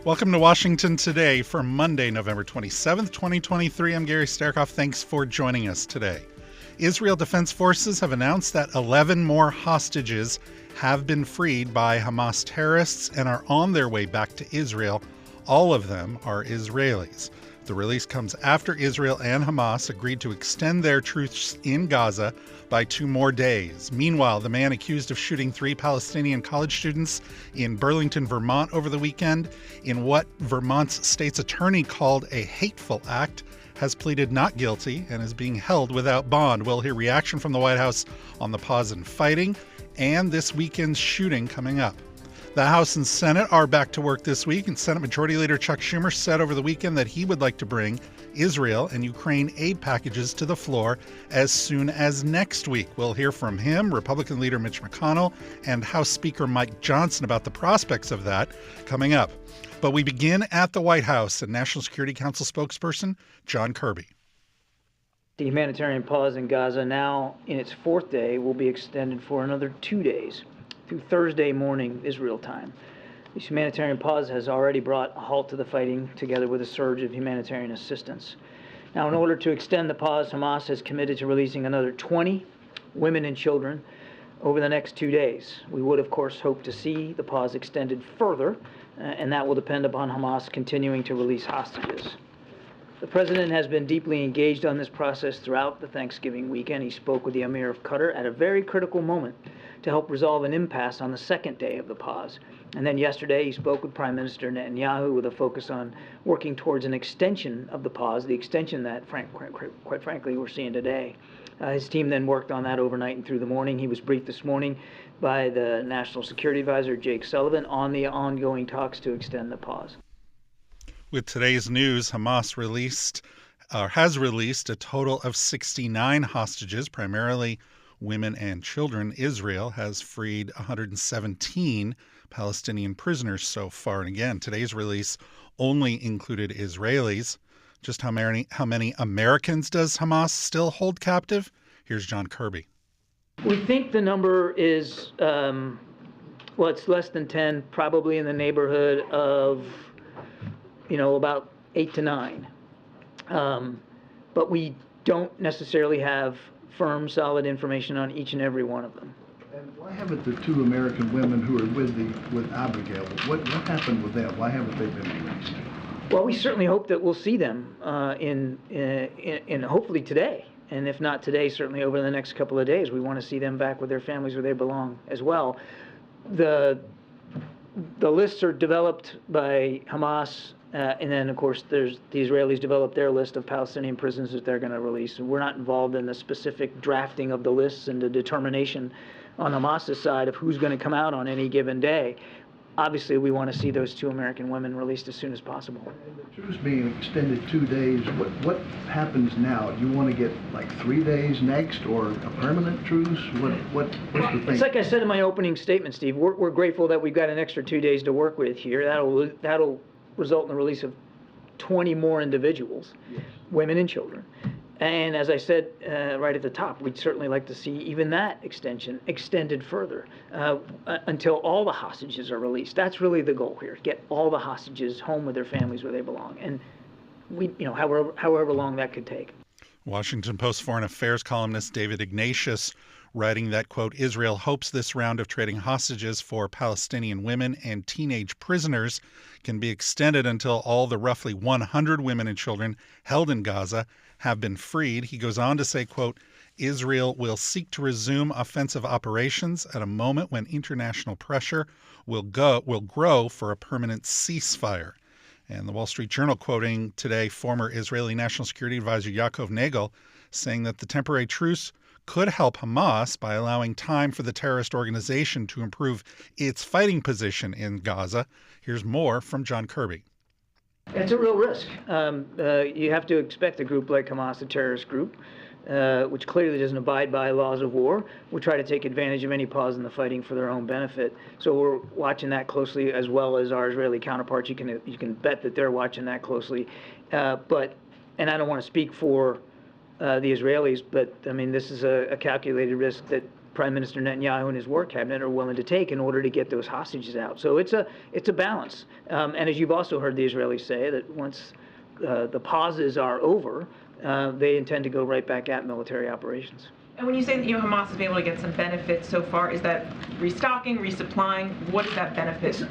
Welcome to Washington Today for Monday, November 27th, 2023. I'm Gary Sterkoff. Thanks for joining us today. Israel Defense Forces have announced that 11 more hostages have been freed by Hamas terrorists and are on their way back to Israel. All of them are Israelis. The release comes after Israel and Hamas agreed to extend their truce in Gaza by 2 more days. Meanwhile, the man accused of shooting 3 Palestinian college students in Burlington, Vermont over the weekend in what Vermont's state's attorney called a hateful act has pleaded not guilty and is being held without bond. We'll hear reaction from the White House on the pause in fighting and this weekend's shooting coming up. The House and Senate are back to work this week, and Senate Majority Leader Chuck Schumer said over the weekend that he would like to bring Israel and Ukraine aid packages to the floor as soon as next week. We'll hear from him, Republican leader Mitch McConnell, and House Speaker Mike Johnson about the prospects of that coming up. But we begin at the White House and National Security Council spokesperson John Kirby. The humanitarian pause in Gaza, now in its 4th day, will be extended for another 2 days through Thursday morning Israel time. This humanitarian pause has already brought a halt to the fighting, together with a surge of humanitarian assistance. Now, in order to extend the pause, Hamas has committed to releasing another 20 women and children over the next 2 days. We would, of course, hope to see the pause extended further, and that will depend upon Hamas continuing to release hostages. The president has been deeply engaged on this process throughout the Thanksgiving weekend. He spoke with the Emir of Qatar at a very critical moment to help resolve an impasse on the 2nd day of the pause. And then yesterday, he spoke with Prime Minister Netanyahu with a focus on working towards an extension of the pause, the extension that, quite frankly, we're seeing today. His team then worked on that overnight and through the morning. He was briefed this morning by the National Security Advisor, Jake Sullivan, on the ongoing talks to extend the pause. With today's news, Hamas has released a total of 69 hostages, primarily women and children. Israel has freed 117 Palestinian prisoners so far. And again, today's release only included Israelis. Just how many Americans does Hamas still hold captive? Here's John Kirby. We think the number is, it's less than 10, probably in the neighborhood of about 8 to 9. But we don't necessarily have firm, solid information on each and every one of them. And why haven't the 2 American women who are with Abigail, what happened with them? Why haven't they been released? Well, we certainly hope that we'll see them in hopefully today. And if not today, certainly over the next couple of days. We want to see them back with their families where they belong as well. The lists are developed by Hamas. And then, of course, the Israelis develop their list of Palestinian prisoners that they're going to release. And we're not involved in the specific drafting of the lists and the determination on Hamas's side of who's going to come out on any given day. Obviously, we want to see those 2 American women released as soon as possible. And the truce being extended 2 days, what happens now? Do you want to get like 3 days next, or a permanent truce? What's the thing? It's like I said in my opening statement, Steve. We're grateful that we've got an extra 2 days to work with here. That'll result in the release of 20 more individuals, yes, women and children. And as I said right at the top, we'd certainly like to see even that extension extended further until all the hostages are released. That's really the goal here: get all the hostages home with their families where they belong, and however long that could take. Washington Post Foreign Affairs columnist David Ignatius writing that, quote, Israel hopes this round of trading hostages for Palestinian women and teenage prisoners can be extended until all the roughly 100 women and children held in Gaza have been freed. He goes on to say, quote, Israel will seek to resume offensive operations at a moment when international pressure will grow for a permanent ceasefire. And the Wall Street Journal quoting today former Israeli National Security Advisor Yaakov Nagel saying that the temporary truce could help Hamas by allowing time for the terrorist organization to improve its fighting position in Gaza. Here's more from John Kirby. It's a real risk. You have to expect a group like Hamas, a terrorist group, which clearly doesn't abide by laws of war, will try to take advantage of any pause in the fighting for their own benefit. So we're watching that closely, as well as our Israeli counterparts. You can bet that they're watching that closely. And I don't want to speak for the Israelis, but I mean, this is a calculated risk that Prime Minister Netanyahu and his war cabinet are willing to take in order to get those hostages out. So it's a balance. And as you've also heard the Israelis say, that once the pauses are over, they intend to go right back at military operations. And when you say that Hamas has been able to get some benefits so far, is that restocking, resupplying? What is that benefit?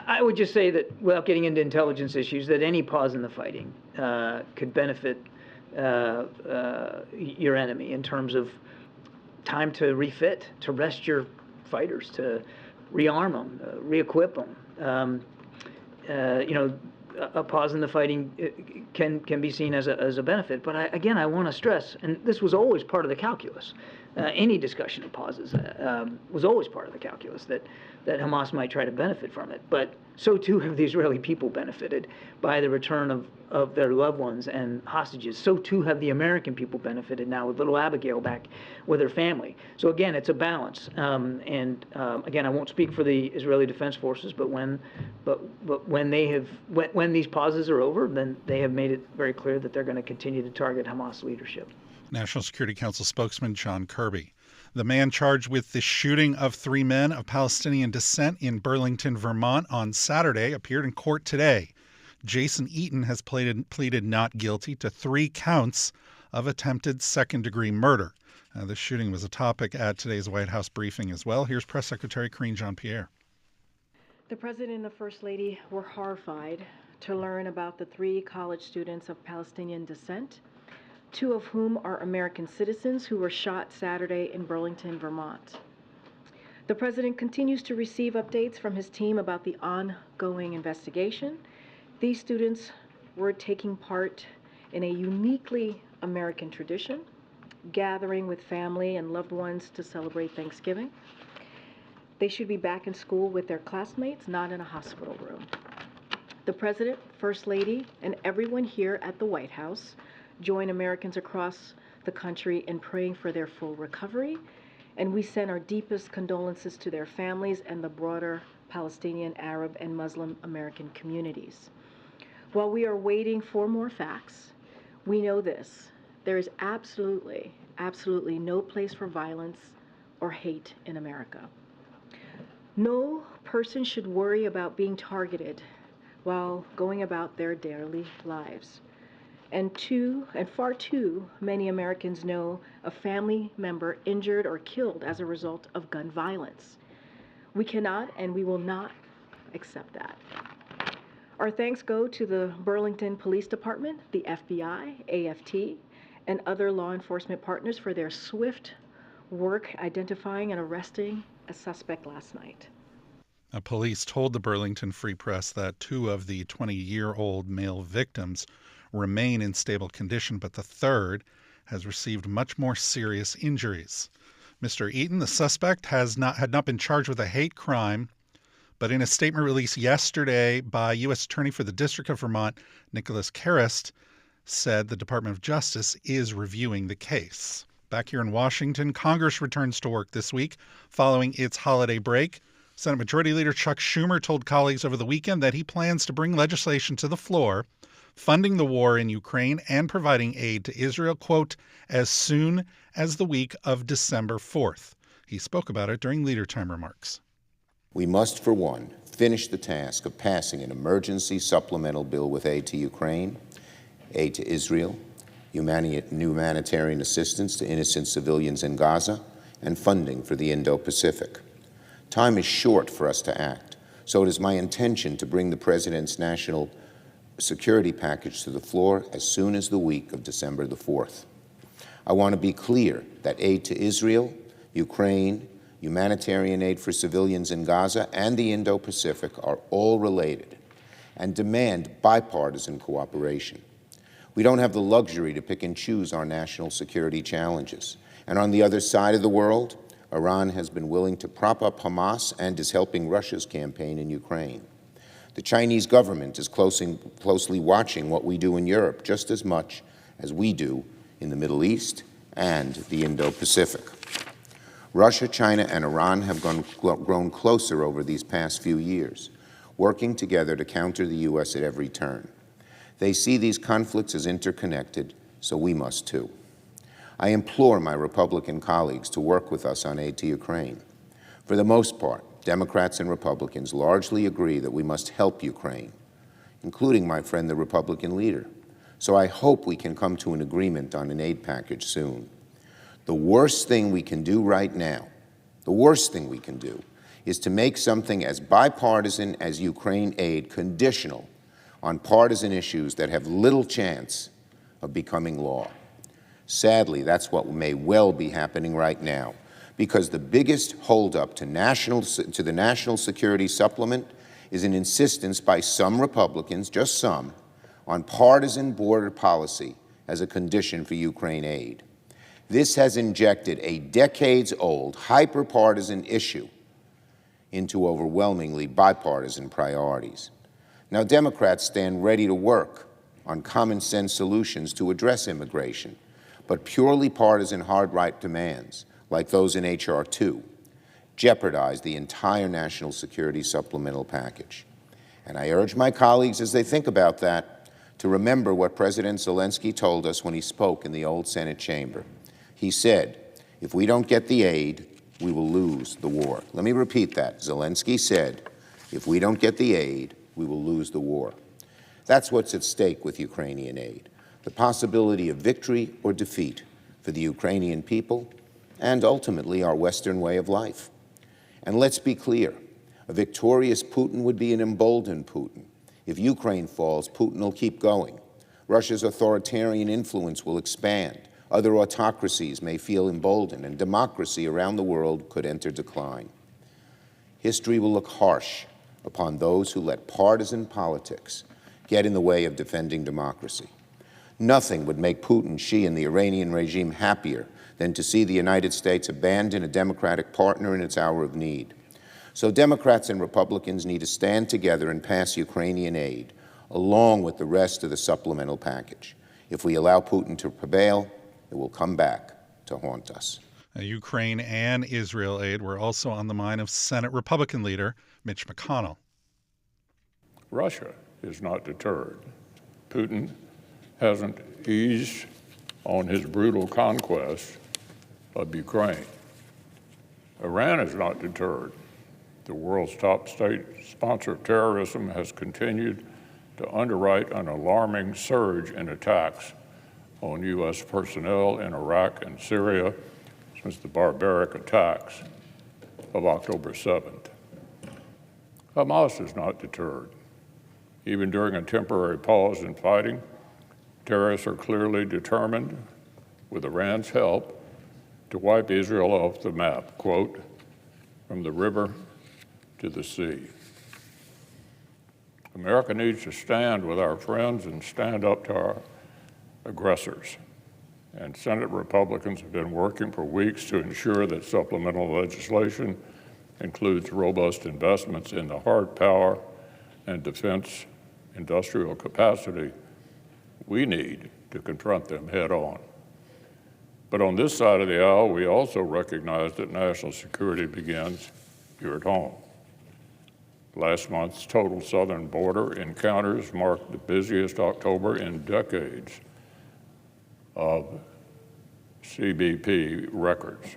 I would just say that, without getting into intelligence issues, that any pause in the fighting could benefit your enemy in terms of time to refit, to rest your fighters, to rearm them, re-equip them. A pause in the fighting can be seen as a benefit. But I want to stress, and this was always part of the calculus. Any discussion of pauses was always part of the calculus, that Hamas might try to benefit from it. But so too have the Israeli people benefited by the return of their loved ones and hostages. So too have the American people benefited now with little Abigail back with her family. So again, it's a balance. Again, I won't speak for the Israeli Defense Forces, but when these pauses are over, then they have made it very clear that they're going to continue to target Hamas leadership. National Security Council spokesman John Kirby. The man charged with the shooting of 3 men of Palestinian descent in Burlington, Vermont on Saturday appeared in court today. Jason Eaton has pleaded not guilty to 3 counts of attempted second-degree murder. The shooting was a topic at today's White House briefing as well. Here's Press Secretary Karine Jean-Pierre. The President and the First Lady were horrified to learn about the 3 college students of Palestinian descent, 2 of whom are American citizens who were shot Saturday in Burlington, Vermont. The President continues to receive updates from his team about the ongoing investigation. These students were taking part in a uniquely American tradition, gathering with family and loved ones to celebrate Thanksgiving. They should be back in school with their classmates, not in a hospital room. The President, First Lady, and everyone here at the White House join Americans across the country in praying for their full recovery, and we send our deepest condolences to their families and the broader Palestinian, Arab, and Muslim American communities. While we are waiting for more facts, we know this: there is absolutely no place for violence or hate in America. No person should worry about being targeted while going about their daily lives. And far too many Americans know a family member injured or killed as a result of gun violence. We cannot and we will not accept that. Our thanks go to the Burlington Police Department, the FBI, AFT, and other law enforcement partners for their swift work identifying and arresting a suspect last night. Police told the Burlington Free Press that 2 of the 20-year-old male victims remain in stable condition, but the 3rd has received much more serious injuries. Mr. Eaton, the suspect, had not been charged with a hate crime, but in a statement released yesterday by U.S. Attorney for the District of Vermont, Nicholas Karest, said the Department of Justice is reviewing the case. Back here in Washington, Congress returns to work this week following its holiday break. Senate Majority Leader Chuck Schumer told colleagues over the weekend that he plans to bring legislation to the floor funding the war in Ukraine and providing aid to Israel, quote, as soon as the week of December 4th. He spoke about it during Leader Time remarks. We must, for one, finish the task of passing an emergency supplemental bill with aid to Ukraine, aid to Israel, humanitarian assistance to innocent civilians in Gaza, and funding for the Indo-Pacific. Time is short for us to act, so it is my intention to bring the President's national security package to the floor as soon as the week of December the 4th. I want to be clear that aid to Israel, Ukraine, humanitarian aid for civilians in Gaza, and the Indo-Pacific are all related and demand bipartisan cooperation. We don't have the luxury to pick and choose our national security challenges. And on the other side of the world, Iran has been willing to prop up Hamas and is helping Russia's campaign in Ukraine. The Chinese government is closely watching what we do in Europe just as much as we do in the Middle East and the Indo-Pacific. Russia, China, and Iran have grown closer over these past few years, working together to counter the U.S. at every turn. They see these conflicts as interconnected, so we must too. I implore my Republican colleagues to work with us on aid to Ukraine. For the most part, Democrats and Republicans largely agree that we must help Ukraine, including my friend, the Republican leader. So I hope we can come to an agreement on an aid package soon. The worst thing we can do right now, the worst thing we can do, is to make something as bipartisan as Ukraine aid conditional on partisan issues that have little chance of becoming law. Sadly, that's what may well be happening right now, because the biggest holdup to the national security supplement is an insistence by some Republicans, just some, on partisan border policy as a condition for Ukraine aid. This has injected a decades-old, hyper-partisan issue into overwhelmingly bipartisan priorities. Now, Democrats stand ready to work on common-sense solutions to address immigration, but purely partisan hard-right demands, like those in H.R. 2, jeopardize the entire national security supplemental package. And I urge my colleagues, as they think about that, to remember what President Zelensky told us when he spoke in the old Senate chamber. He said, if we don't get the aid, we will lose the war. Let me repeat that. Zelensky said, if we don't get the aid, we will lose the war. That's what's at stake with Ukrainian aid, the possibility of victory or defeat for the Ukrainian people and ultimately our Western way of life. And let's be clear, a victorious Putin would be an emboldened Putin. If Ukraine falls, Putin will keep going. Russia's authoritarian influence will expand. Other autocracies may feel emboldened, and democracy around the world could enter decline. History will look harsh upon those who let partisan politics get in the way of defending democracy. Nothing would make Putin, Xi, and the Iranian regime happier than to see the United States abandon a democratic partner in its hour of need. So Democrats and Republicans need to stand together and pass Ukrainian aid, along with the rest of the supplemental package. If we allow Putin to prevail, it will come back to haunt us. Ukraine and Israel aid were also on the mind of Senate Republican leader Mitch McConnell. Russia is not deterred. Putin hasn't eased on his brutal conquest of Ukraine. Iran is not deterred. The world's top state sponsor of terrorism has continued to underwrite an alarming surge in attacks on U.S. personnel in Iraq and Syria since the barbaric attacks of October 7th. Hamas is not deterred. Even during a temporary pause in fighting, terrorists are clearly determined, with Iran's help, to wipe Israel off the map, quote, from the river to the sea. America needs to stand with our friends and stand up to our aggressors. And Senate Republicans have been working for weeks to ensure that supplemental legislation includes robust investments in the hard power and defense industrial capacity we need to confront them head on. But on this side of the aisle, we also recognize that national security begins here at home. Last month's total southern border encounters marked the busiest October in decades of CBP records.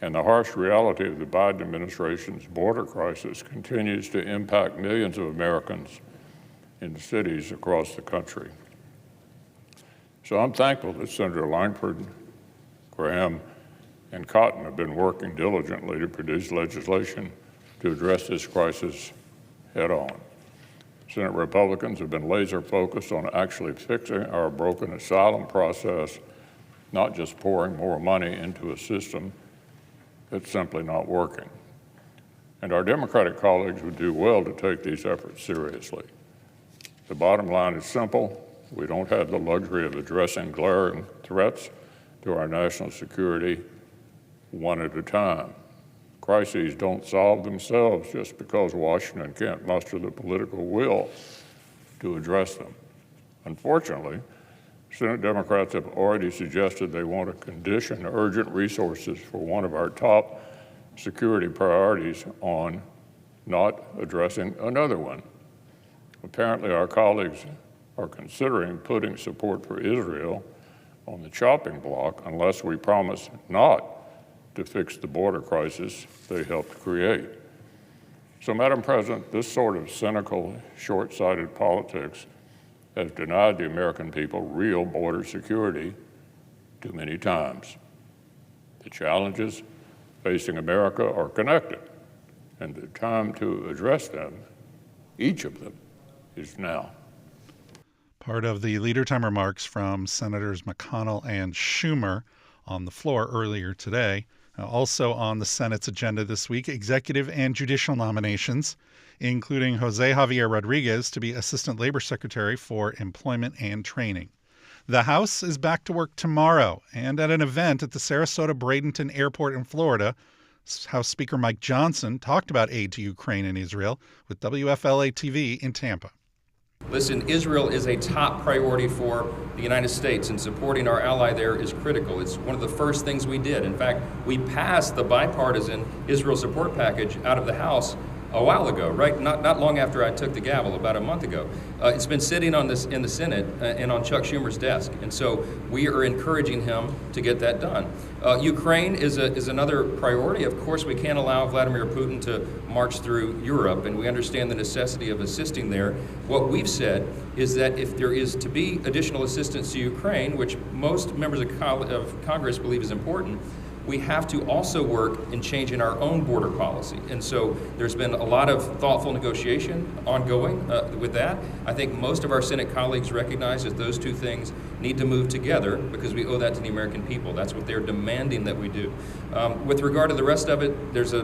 And the harsh reality of the Biden administration's border crisis continues to impact millions of Americans in cities across the country. So I'm thankful that Senator Langford, Graham, and Cotton have been working diligently to produce legislation to address this crisis head on. Senate Republicans have been laser focused on actually fixing our broken asylum process, not just pouring more money into a system that's simply not working. And our Democratic colleagues would do well to take these efforts seriously. The bottom line is simple. We don't have the luxury of addressing glaring threats to our national security one at a time. Crises don't solve themselves just because Washington can't muster the political will to address them. Unfortunately, Senate Democrats have already suggested they want to condition urgent resources for one of our top security priorities on not addressing another one. Apparently, our colleagues are considering putting support for Israel on the chopping block unless we promise not to fix the border crisis they helped create. So, Madam President, this sort of cynical, short-sighted politics has denied the American people real border security too many times. The challenges facing America are connected, and the time to address them, each of them, is now. Part of the Leader Time remarks from Senators McConnell and Schumer on the floor earlier today. Also on the Senate's agenda this week, executive and judicial nominations, including Jose Javier Rodriguez to be Assistant Labor Secretary for Employment and Training. The House is back to work tomorrow, and at an event at the Sarasota-Bradenton Airport in Florida, House Speaker Mike Johnson talked about aid to Ukraine and Israel with WFLA-TV in Tampa. Listen, Israel is a top priority for the United States, and supporting our ally there is critical. It's one of the first things we did. In fact, we passed the bipartisan Israel support package out of the House a while ago, right? Not long after I took the gavel, about a month ago. It's been sitting on this in the Senate and on Chuck Schumer's desk, and so we are encouraging him to get that done. Ukraine is another priority. Of course, we can't allow Vladimir Putin to march through Europe, and we understand the necessity of assisting there. What we've said is that if there is to be additional assistance to Ukraine, which most members of Congress believe is important, we have to also work in changing our own border policy. And so there's been a lot of thoughtful negotiation ongoing with that. I think most of our Senate colleagues recognize that those two things need to move together because we owe that to the American people. That's what they're demanding that we do. With regard to the rest of it, there's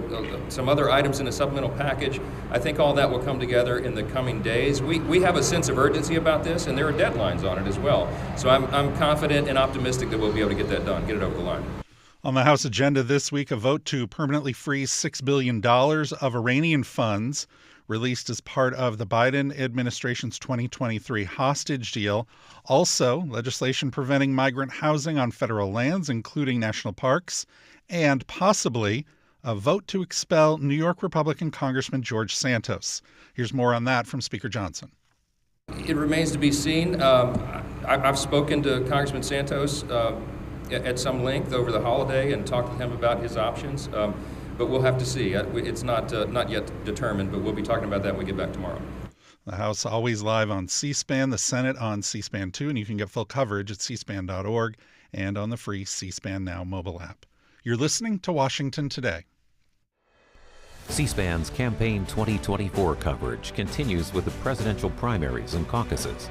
some other items in the supplemental package. I think all that will come together in the coming days. We have a sense of urgency about this, and there are deadlines on it as well. So I'm confident and optimistic that we'll be able to get that done, get it over the line. On the House agenda this week, a vote to permanently freeze $6 billion of Iranian funds released as part of the Biden administration's 2023 hostage deal. Also, legislation preventing migrant housing on federal lands, including national parks, and possibly a vote to expel New York Republican Congressman George Santos. Here's more on that from Speaker Johnson. It remains to be seen. I've spoken to Congressman Santos at some length over the holiday and talked with him about his options, but we'll have to see. It's not yet determined, but we'll be talking about that when we get back tomorrow. The House always live on C-SPAN, the Senate on C-SPAN 2, and you can get full coverage at cspan.org and on the free C-SPAN Now mobile app. You're listening to Washington Today. C-SPAN's Campaign 2024 coverage continues with the presidential primaries and caucuses.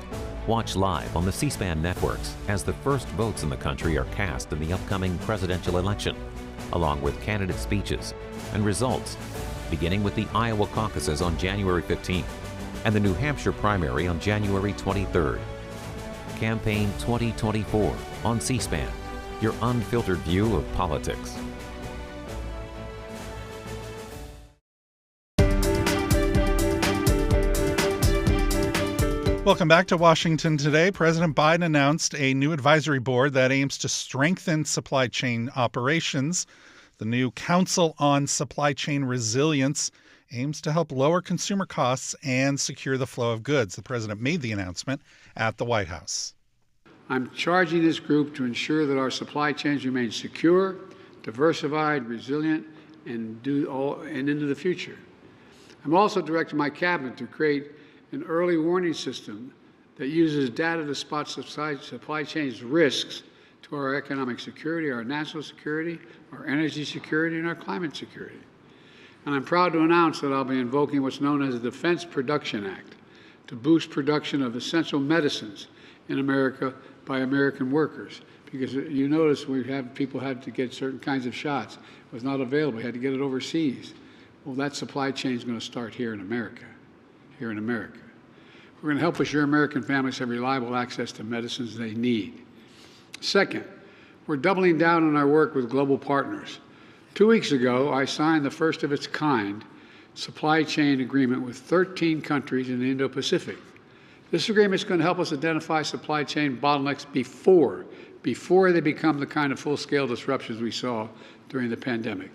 Watch live on the C-SPAN networks as the first votes in the country are cast in the upcoming presidential election, along with candidate speeches and results, beginning with the Iowa caucuses on January 15th and the New Hampshire primary on January 23rd. Campaign 2024 on C-SPAN, your unfiltered view of politics. Welcome back to Washington Today. President Biden announced a new advisory board that aims to strengthen supply chain operations. The new Council on Supply Chain Resilience aims to help lower consumer costs and secure the flow of goods. The president made the announcement at the White House. I'm charging this group to ensure that our supply chains remain secure, diversified, resilient, and into the future. I'm also directing my cabinet to create an early warning system that uses data to spot supply chains risks to our economic security, our national security, our energy security, and our climate security. And I'm proud to announce that I'll be invoking what's known as the Defense Production Act to boost production of essential medicines in America by American workers. Because you notice people had to get certain kinds of shots. It was not available. We had to get it overseas. Well, that supply chain is going to start here in America. Here in America. We're going to help assure American families have reliable access to medicines they need. Second, we're doubling down on our work with global partners. 2 weeks ago, I signed the first of its kind supply chain agreement with 13 countries in the Indo-Pacific. This agreement is going to help us identify supply chain bottlenecks before they become the kind of full-scale disruptions we saw during the pandemic.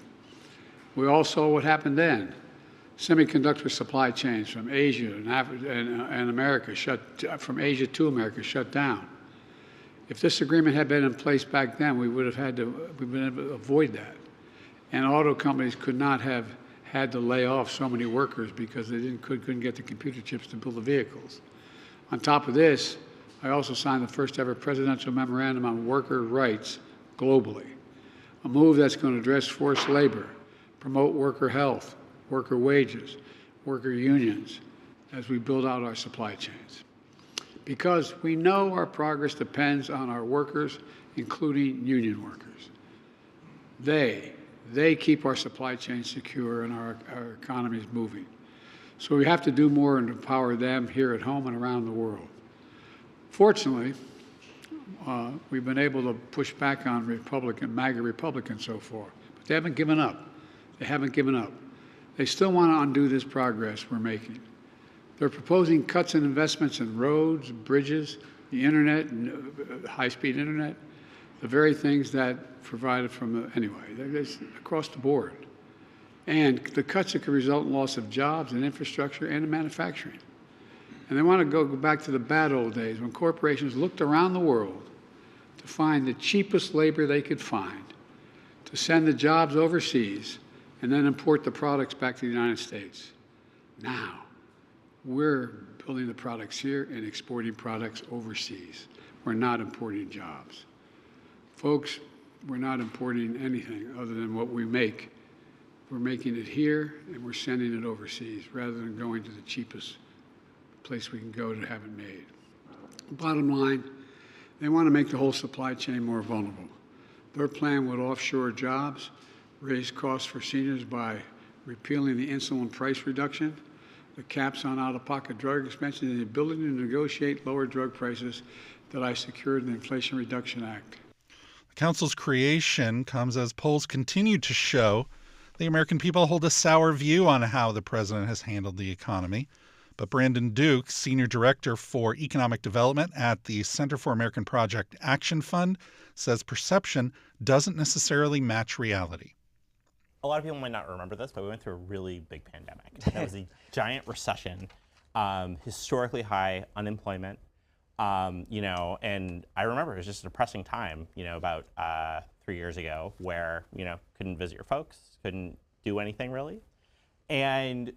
We all saw what happened then. Semiconductor supply chains from Asia and Africa and America from Asia to America shut down. If this agreement had been in place back then, we've been able to avoid that. And auto companies could not have had to lay off so many workers because they couldn't get the computer chips to build the vehicles. On top of this, I also signed the first ever presidential memorandum on worker rights globally, a move that's going to address forced labor, promote worker health, worker wages, worker unions, as we build out our supply chains. Because we know our progress depends on our workers, including union workers. They keep our supply chain secure and our economies moving. So we have to do more and empower them here at home and around the world. Fortunately, we've been able to push back on MAGA Republicans so far, but they haven't given up. They haven't given up. They still want to undo this progress we're making. They're proposing cuts in investments in roads, bridges, the internet, and high-speed internet, the very things that provided from anyway. They're across the board. And the cuts that could result in loss of jobs and infrastructure and in manufacturing. And they want to go back to the bad old days when corporations looked around the world to find the cheapest labor they could find, to send the jobs overseas, and then import the products back to the United States. Now, we're building the products here and exporting products overseas. We're not importing jobs. Folks, we're not importing anything other than what we make. We're making it here and we're sending it overseas rather than going to the cheapest place we can go to have it made. Bottom line, they want to make the whole supply chain more vulnerable. Their plan would offshore jobs, raise costs for seniors by repealing the insulin price reduction, the caps on out-of-pocket drug expenses, and the ability to negotiate lower drug prices that I secured in the Inflation Reduction Act. The council's creation comes as polls continue to show the American people hold a sour view on how the president has handled the economy. But Brandon Duke, Senior Director for Economic Development at the Center for American Project Action Fund, says perception doesn't necessarily match reality. A lot of people might not remember this, but we went through a really big pandemic. That was a giant recession, historically high unemployment, and I remember it was just a depressing time, about 3 years ago where, couldn't visit your folks, couldn't do anything really. And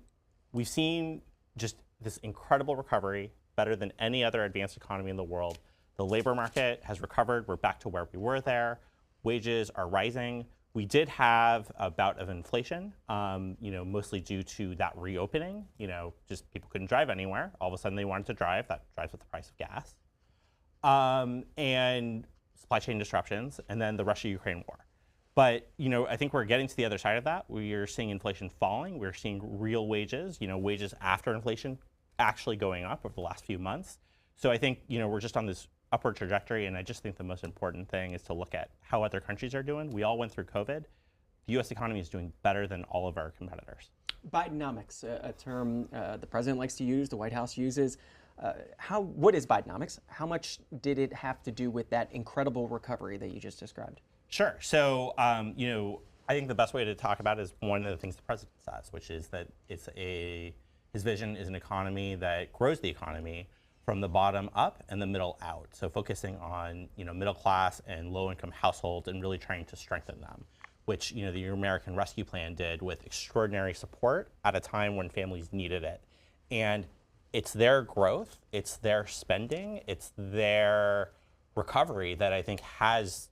we've seen just this incredible recovery, better than any other advanced economy in the world. The labor market has recovered. We're back to where we were there. Wages are rising. We did have a bout of inflation, mostly due to that reopening. Just people couldn't drive anywhere. All of a sudden they wanted to drive. That drives with the price of gas. And supply chain disruptions, and then the Russia-Ukraine war. But, I think we're getting to the other side of that. We are seeing inflation falling. We're seeing real wages, wages after inflation actually going up over the last few months. So I think, we're just on this upward trajectory, and I just think the most important thing is to look at how other countries are doing. We all went through COVID. The U.S. economy is doing better than all of our competitors. Bidenomics, a term the president likes to use, the White House uses. What is Bidenomics? How much did it have to do with that incredible recovery that you just described? Sure. So, I think the best way to talk about it is one of the things the president says, which is that his vision is an economy that grows the economy from the bottom up and the middle out. So focusing on, middle class and low income households and really trying to strengthen them, which, the American Rescue Plan did with extraordinary support at a time when families needed it. And it's their growth, it's their spending, it's their recovery that I think has,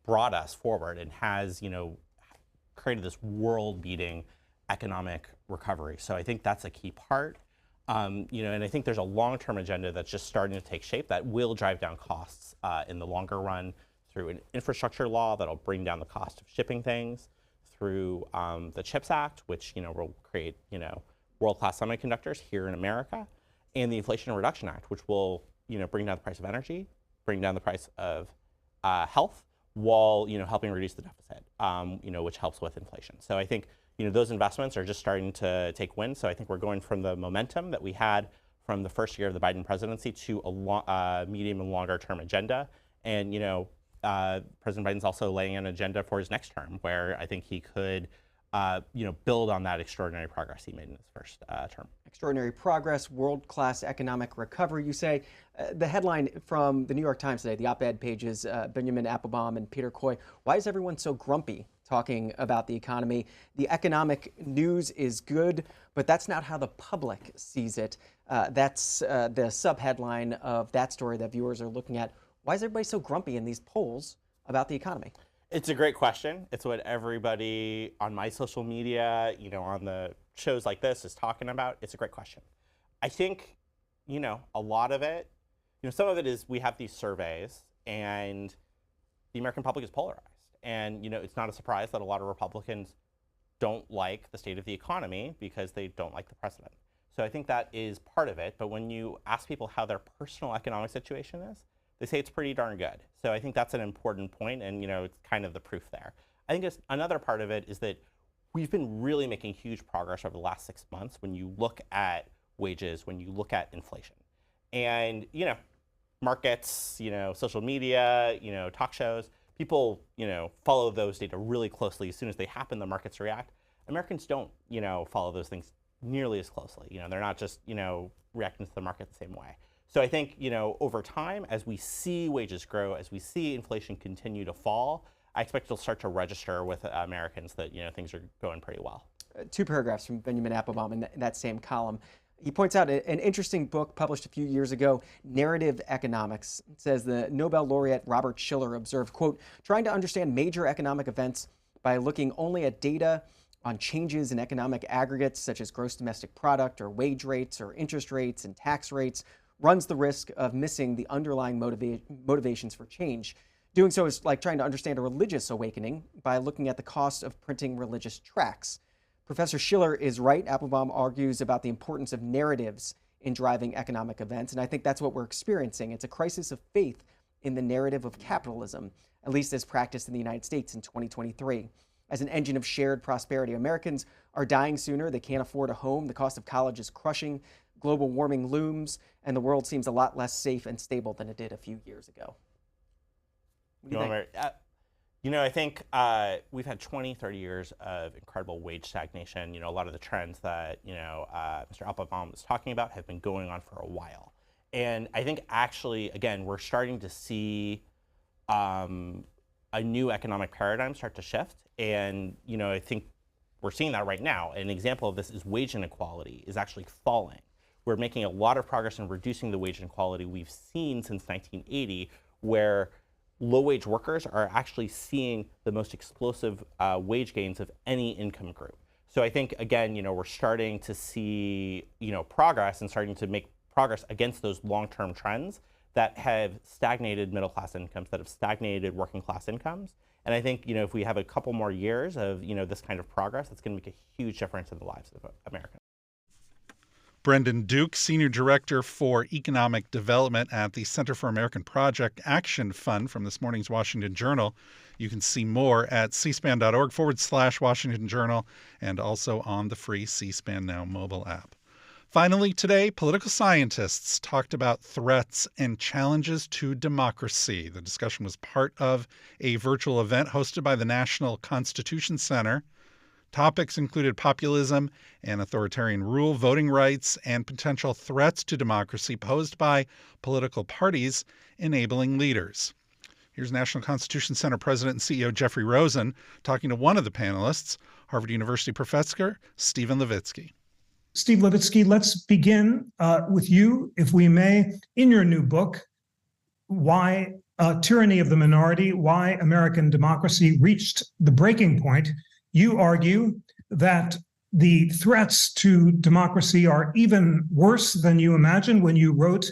brought us forward and has, created this world-beating economic recovery. So I think that's a key part. And I think there's a long-term agenda that's just starting to take shape that will drive down costs in the longer run through an infrastructure law that'll bring down the cost of shipping things, through the CHIPS Act, which will create world-class semiconductors here in America, and the Inflation Reduction Act, which will bring down the price of energy, bring down the price of health, while helping reduce the deficit, which helps with inflation. So I think those investments are just starting to take wind. So I think we're going from the momentum that we had from the first year of the Biden presidency to a medium and longer term agenda. And President Biden's also laying an agenda for his next term, where I think he could build on that extraordinary progress he made in his first term. Extraordinary progress, world-class economic recovery, you say. The headline from the New York Times today, the op-ed pages, Benjamin Applebaum and Peter Coy, why is everyone so grumpy talking about the economy? The economic news is good, but that's not how the public sees it. That's the sub-headline of that story that viewers are looking at. Why is everybody so grumpy in these polls about the economy? It's a great question. It's what everybody on my social media, on the shows like this is talking about. It's a great question. I think, a lot of it, some of it is we have these surveys and the American public is polarized. And, it's not a surprise that a lot of Republicans don't like the state of the economy because they don't like the president. So I think that is part of it. But when you ask people how their personal economic situation is, they say it's pretty darn good. So I think that's an important point, and it's kind of the proof there. I think another part of it is that we've been really making huge progress over the last 6 months when you look at wages, when you look at inflation. And, markets, social media, talk shows, people, follow those data really closely. As soon as they happen, the markets react. Americans don't, follow those things nearly as closely. They're not just, reacting to the market the same way. So I think, over time, as we see wages grow, as we see inflation continue to fall, I expect it'll start to register with Americans that, things are going pretty well. 2 paragraphs from Benjamin Applebaum in that same column. He points out an interesting book published a few years ago, Narrative Economics. It says the Nobel laureate Robert Shiller observed, quote, trying to understand major economic events by looking only at data on changes in economic aggregates such as gross domestic product or wage rates or interest rates and tax rates runs the risk of missing the underlying motivations for change. Doing so is like trying to understand a religious awakening by looking at the cost of printing religious tracts. Professor Shiller is right. Applebaum argues about the importance of narratives in driving economic events, and I think that's what we're experiencing. It's a crisis of faith in the narrative of capitalism, at least as practiced in the United States in 2023. As an engine of shared prosperity, Americans are dying sooner. They can't afford a home. The cost of college is crushing. Global warming looms, and the world seems a lot less safe and stable than it did a few years ago. What do you think? I think we've had 20, 30 years of incredible wage stagnation. A lot of the trends that, Mr. Applebaum was talking about have been going on for a while. And I think actually, again, we're starting to see a new economic paradigm start to shift. And, I think we're seeing that right now. An example of this is wage inequality is actually falling. We're making a lot of progress in reducing the wage inequality we've seen since 1980, where low-wage workers are actually seeing the most explosive wage gains of any income group. So I think, again, we're starting to see, progress and starting to make progress against those long-term trends that have stagnated middle-class incomes, that have stagnated working-class incomes. And I think, if we have a couple more years of, this kind of progress, it's going to make a huge difference in the lives of Americans. Brendan Duke, Senior Director for Economic Development at the Center for American Project Action Fund from this morning's Washington Journal. You can see more at cspan.org/Washington Journal and also on the free C-SPAN Now mobile app. Finally, today, political scientists talked about threats and challenges to democracy. The discussion was part of a virtual event hosted by the National Constitution Center. Topics included populism and authoritarian rule, voting rights, and potential threats to democracy posed by political parties enabling leaders. Here's National Constitution Center President and CEO Jeffrey Rosen talking to one of the panelists, Harvard University professor Stephen Levitsky. Steve Levitsky, let's begin with you, if we may. In your new book, Why Tyranny of the Minority, Why American Democracy Reached the Breaking Point, you argue that the threats to democracy are even worse than you imagined when you wrote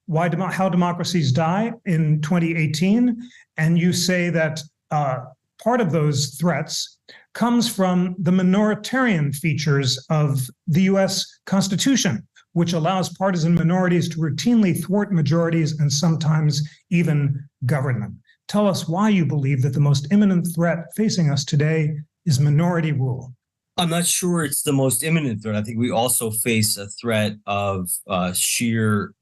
How Democracies Die in 2018. And you say that part of those threats comes from the minoritarian features of the U.S. Constitution, which allows partisan minorities to routinely thwart majorities and sometimes even govern them. Tell us why you believe that the most imminent threat facing us today is minority rule. I'm not sure it's the most imminent threat. I think we also face a threat of sheer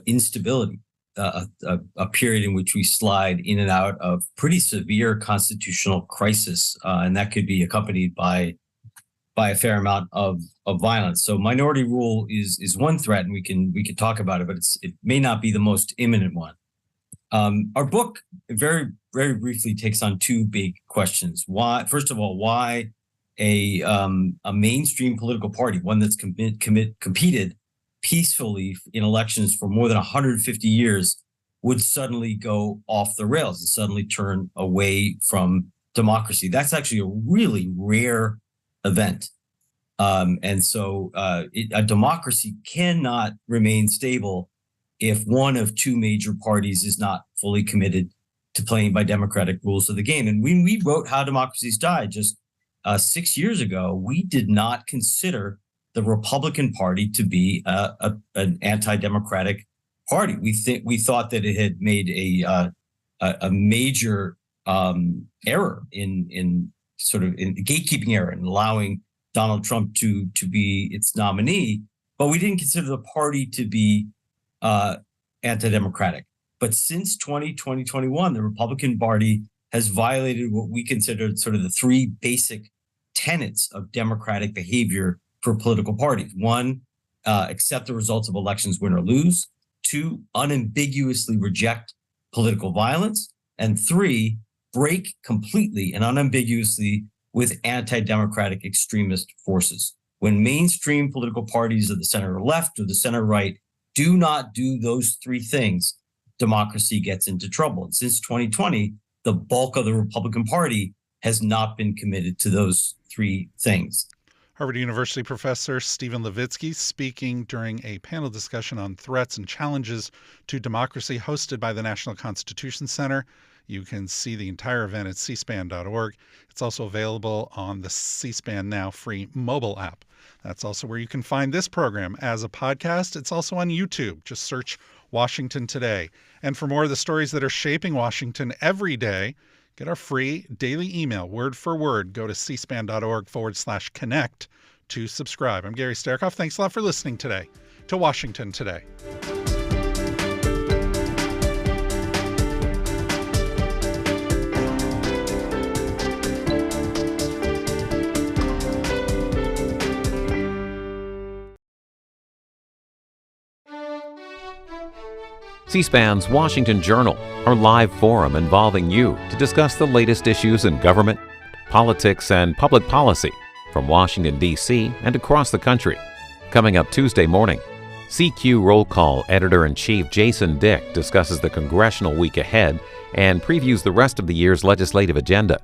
instability, a period in which we slide in and out of pretty severe constitutional crisis, and that could be accompanied by by a fair amount of violence. So minority rule is one threat, and we can talk about it, but it may not be the most imminent one. Our book very, very briefly takes on two big questions. Why, first of all, why a mainstream political party, one that's competed peacefully in elections for more than 150 years, would suddenly go off the rails and suddenly turn away from democracy. That's actually a really rare event. And so a democracy cannot remain stable if one of two major parties is not fully committed to playing by democratic rules of the game. And when we wrote How Democracies Die just 6 years ago, we did not consider the Republican Party to be an anti-democratic party. We thought that it had made a major error in gatekeeping error and allowing Donald Trump to be its nominee, but we didn't consider the party to be anti-democratic. But since 2021, the Republican Party has violated what we considered sort of the three basic tenets of democratic behavior for political parties. One, accept the results of elections, win or lose. Two, unambiguously reject political violence. And three, break completely and unambiguously with anti-democratic extremist forces. When mainstream political parties of the center left or the center right do not do those three things, democracy gets into trouble. And since 2020, the bulk of the Republican Party has not been committed to those three things. Harvard University professor Stephen Levitsky speaking during a panel discussion on threats and challenges to democracy hosted by the National Constitution Center. You can see the entire event at cspan.org. It's also available on the C-SPAN Now free mobile app. That's also where you can find this program as a podcast. It's also on YouTube. Just search Washington Today. And for more of the stories that are shaping Washington every day, get our free daily email, word for word. Go to cspan.org/connect to subscribe. I'm Gary Sterkoff. Thanks a lot for listening today to Washington Today. C-SPAN's Washington Journal, our live forum involving you to discuss the latest issues in government, politics, and public policy from Washington, D.C. and across the country. Coming up Tuesday morning, CQ Roll Call Editor-in-Chief Jason Dick discusses the congressional week ahead and previews the rest of the year's legislative agenda.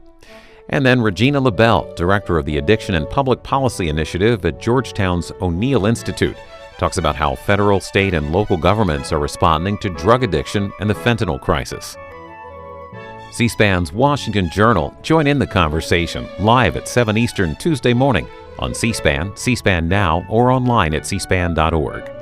And then Regina LaBelle, Director of the Addiction and Public Policy Initiative at Georgetown's O'Neill Institute, talks about how federal, state, and local governments are responding to drug addiction and the fentanyl crisis. C-SPAN's Washington Journal. Join in the conversation live at 7 Eastern Tuesday morning on C-SPAN, C-SPAN Now, or online at cspan.org.